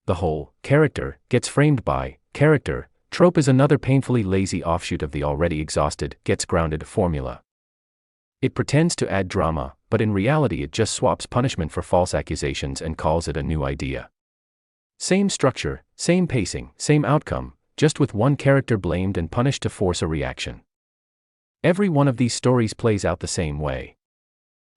The whole character gets framed by character trope is another painfully lazy offshoot of the already exhausted gets grounded formula. It pretends to add drama, but in reality it just swaps punishment for false accusations and calls it a new idea. Same structure, same pacing, same outcome, just with one character blamed and punished to force a reaction. Every one of these stories plays out the same way.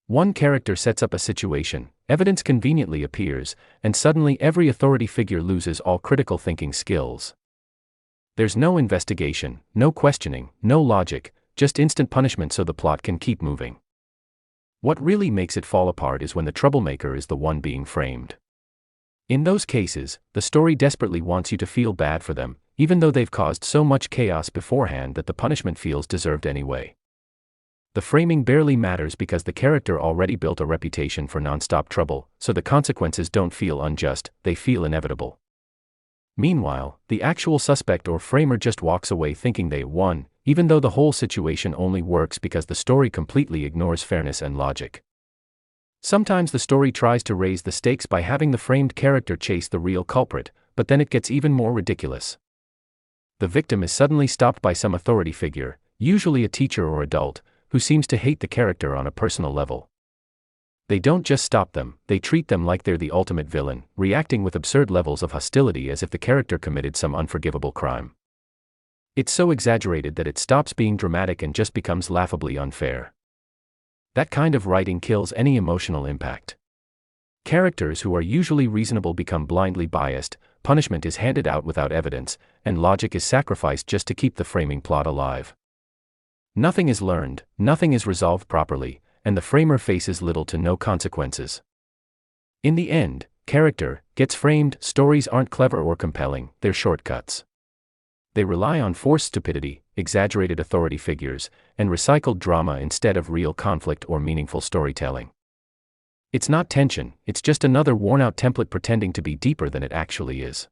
One character sets up a situation, evidence conveniently appears, and suddenly every authority figure loses all critical thinking skills. There's no investigation, no questioning, no logic, just instant punishment so the plot can keep moving. What really makes it fall apart is when the troublemaker is the one being framed. In those cases, the story desperately wants you to feel bad for them, even though they've caused so much chaos beforehand that the punishment feels deserved anyway. The framing barely matters because the character already built a reputation for non-stop trouble, so the consequences don't feel unjust, they feel inevitable. Meanwhile, the actual suspect or framer just walks away thinking they won, even though the whole situation only works because the story completely ignores fairness and logic. Sometimes the story tries to raise the stakes by having the framed character chase the real culprit, but then it gets even more ridiculous. The victim is suddenly stopped by some authority figure, usually a teacher or adult, who seems to hate the character on a personal level. They don't just stop them, they treat them like they're the ultimate villain, reacting with absurd levels of hostility as if the character committed some unforgivable crime. It's so exaggerated that it stops being dramatic and just becomes laughably unfair. That kind of writing kills any emotional impact. Characters who are usually reasonable become blindly biased, punishment is handed out without evidence, and logic is sacrificed just to keep the framing plot alive. Nothing is learned, nothing is resolved properly, and the framer faces little to no consequences. In the end, character gets framed. Stories aren't clever or compelling, they're shortcuts. They rely on forced stupidity, exaggerated authority figures, and recycled drama instead of real conflict or meaningful storytelling. It's not tension, it's just another worn-out template pretending to be deeper than it actually is.